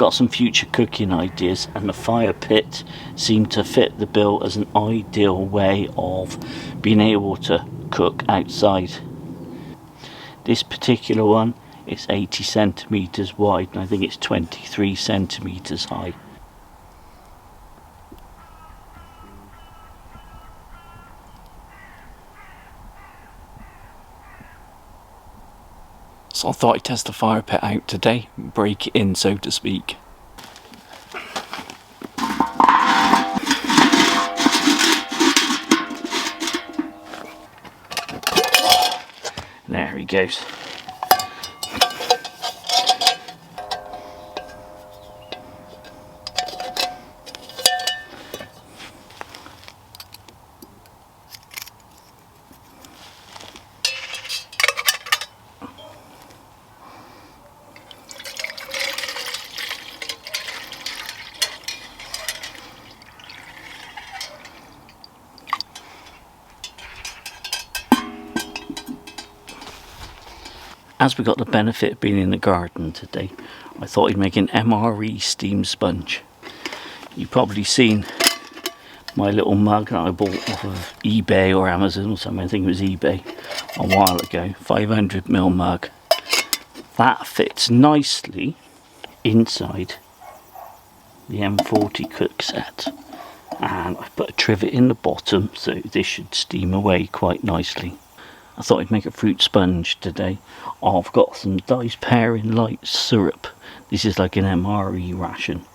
got some future cooking ideas, and the fire pit seemed to fit the bill as an ideal way of being able to cook outside. This particular one is 80 centimeters wide, and I think it's 23 centimeters high. So I thought I'd test the fire pit out today, break it in so to speak. There he goes. As we got the benefit of being in the garden today, I thought I'd make an MRE steam sponge. You've probably seen my little mug that I bought off of eBay or Amazon or something, I think it was eBay, a while ago, 500ml mug. That fits nicely inside the M40 cook set, and I put a trivet in the bottom so this should steam away quite nicely. I thought I'd make a fruit sponge today. I've got some diced pear in light syrup. This is like an MRE ration.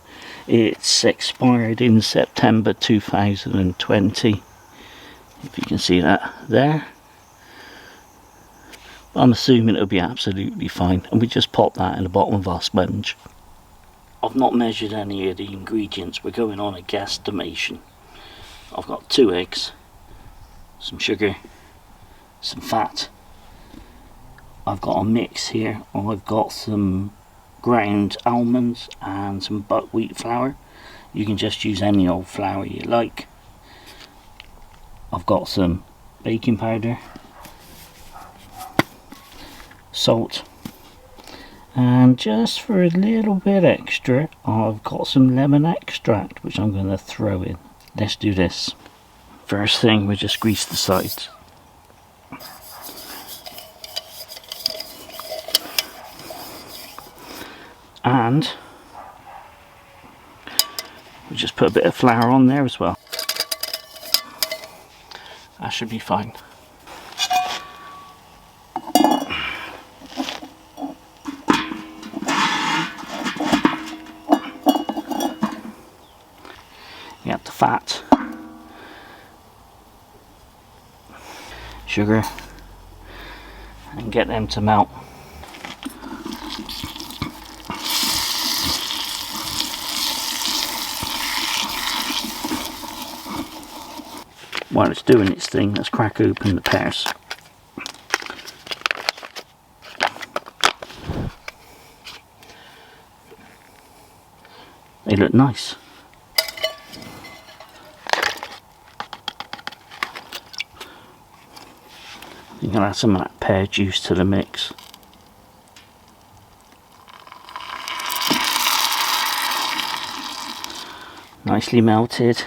It's expired in September 2020. If you can see that there. I'm assuming it'll be absolutely fine, and we just pop that in the bottom of our sponge. I've not measured any of the ingredients. We're going on a guesstimation. I've got 2 eggs, some sugar, some fat. I've got a mix here. I've got some ground almonds and some buckwheat flour. You can just use any old flour you like. I've got some baking powder, salt, and just for a little bit extra I've got some lemon extract which I'm going to throw in. Let's do this. First thing, we just grease the sides. And we just put a bit of flour on there as well. That should be fine. You have the fat, sugar, and get them to melt. While it's doing its thing, let's crack open the pears. They look nice. You can add some of that pear juice to the mix. Nicely melted.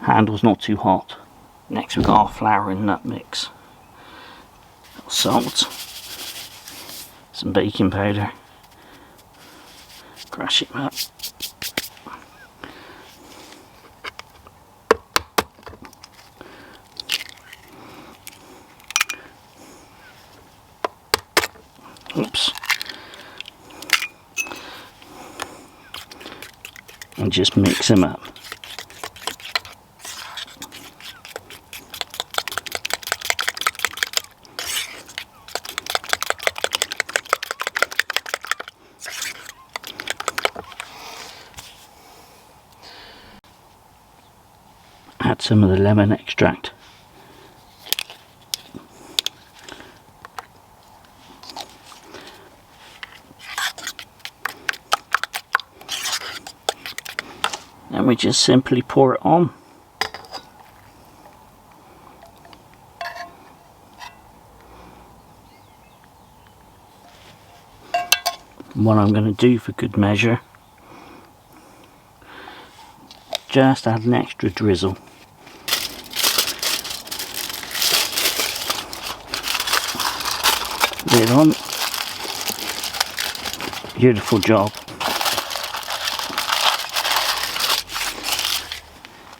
Handle's not too hot. Next we've got our flour and nut mix. Salt. Some baking powder. Crush it up. Oops. And just mix them up. Add some of the lemon extract. And we just simply pour it on. And what I'm going to do for good measure, just add an extra drizzle. Lid on. Beautiful job.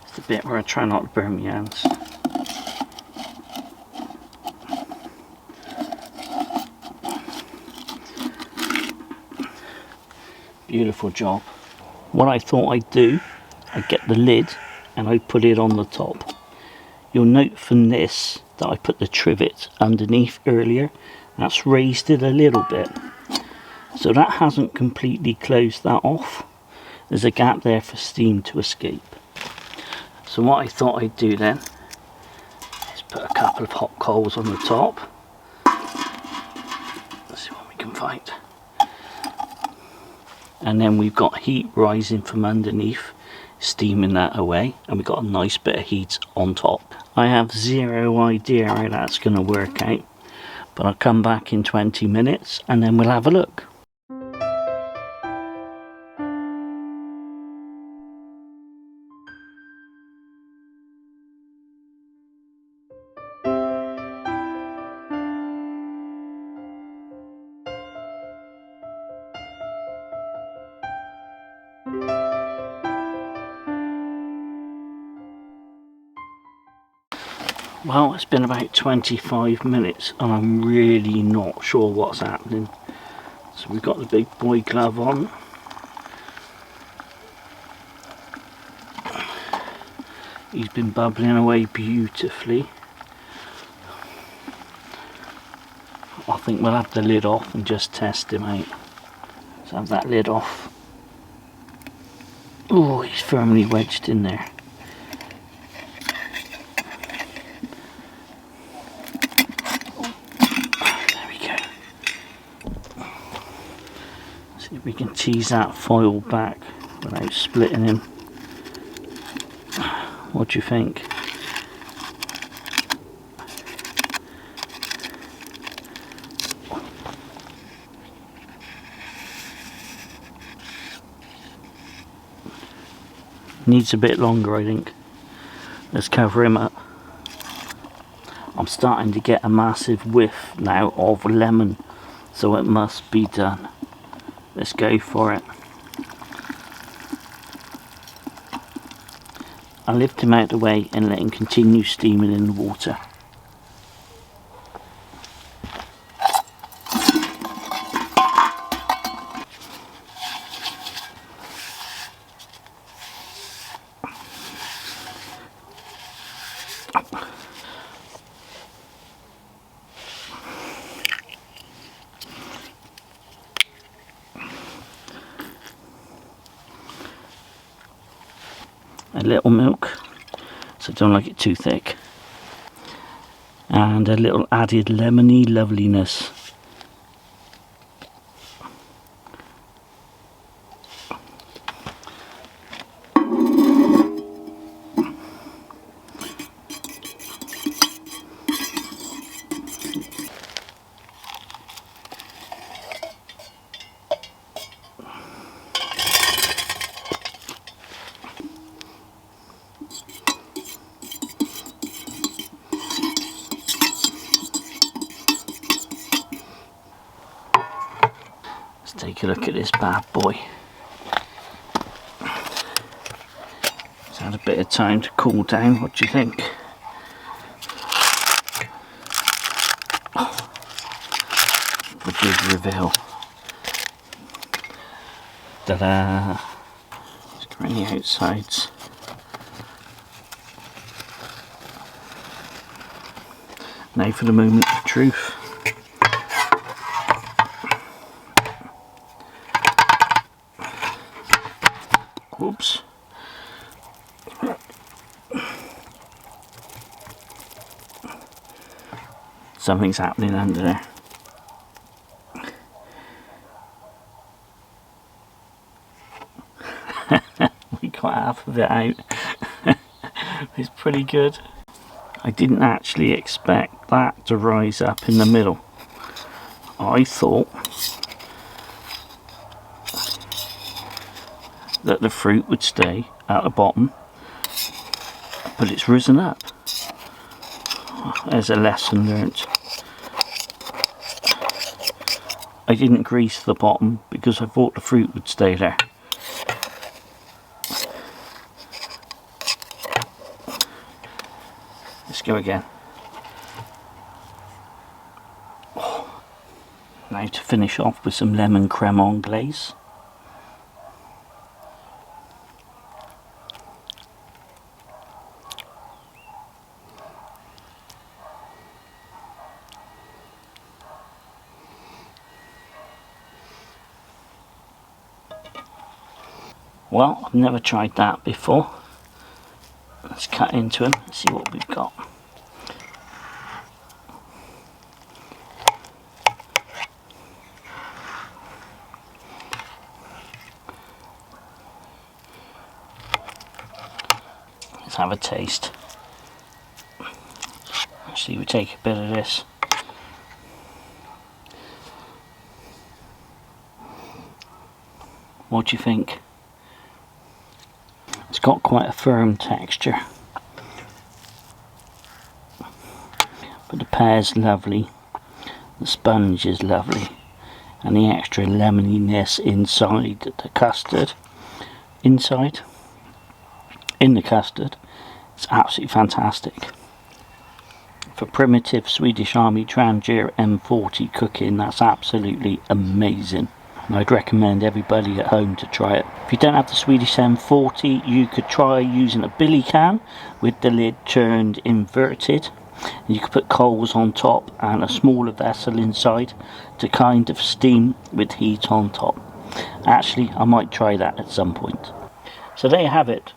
It's the bit where I try not to burn my hands. Beautiful job. What I thought I'd do, I'd get the lid and I'd put it on the top. You'll note from this that I put the trivet underneath earlier. That's raised it a little bit. So that hasn't completely closed that off. There's a gap there for steam to escape. So what I thought I'd do then is put a couple of hot coals on the top. Let's see what we can find. And then we've got heat rising from underneath, steaming that away, and we've got a nice bit of heat on top. I have zero idea how that's going to work out, but I'll come back in 20 minutes and then we'll have a look. Well, it's been about 25 minutes and I'm really not sure what's happening. So we've got the big boy glove on. He's been bubbling away beautifully. I think we'll have the lid off and just test him out. So have that lid off. Oh, he's firmly wedged in there. See if we can tease that foil back without splitting him. What do you think? Needs a bit longer, I think. Let's cover him up. I'm starting to get a massive whiff now of lemon, so it must be done. Let's go for it. I'll lift him out of the way and let him continue steaming in the water. A little milk, so I don't like it too thick, and a little added lemony loveliness. Take a look at this bad boy. It's had a bit of time to cool down. What do you think? The big reveal. Ta-da! Let's go around the outsides. Now for the moment of truth. Oops. Something's happening under there. We got half of it out. It's pretty good. I didn't actually expect that to rise up in the middle. I thought that the fruit would stay at the bottom, but it's risen up. There's a lesson learnt. I didn't grease the bottom because I thought the fruit would stay there. Let's go again. Now to finish off with some lemon creme anglaise. Well, I've never tried that before. Let's cut into them and see what we've got. Let's have a taste. Actually, we take a bit of this. What do you think? It's got quite a firm texture, but the pear's lovely, the sponge is lovely, and the extra lemoniness inside the custard, in the custard, it's absolutely fantastic. For primitive Swedish Army Trangier M40 cooking, that's absolutely amazing. And I'd recommend everybody at home to try it. If you don't have the Swedish M40, you could try using a billy can with the lid turned inverted. And you could put coals on top and a smaller vessel inside to kind of steam with heat on top. Actually, I might try that at some point. So there you have it.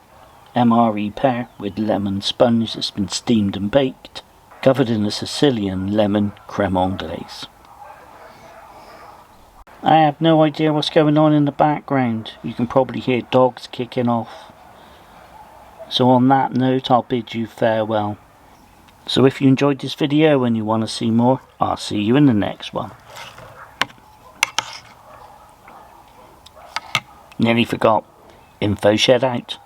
MRE pear with lemon sponge that's been steamed and baked, covered in a Sicilian lemon creme anglaise. I have no idea what's going on in the background. You can probably hear dogs kicking off. So on that note, I'll bid you farewell. So if you enjoyed this video and you want to see more, I'll see you in the next one. Nearly forgot. InfoZhed out.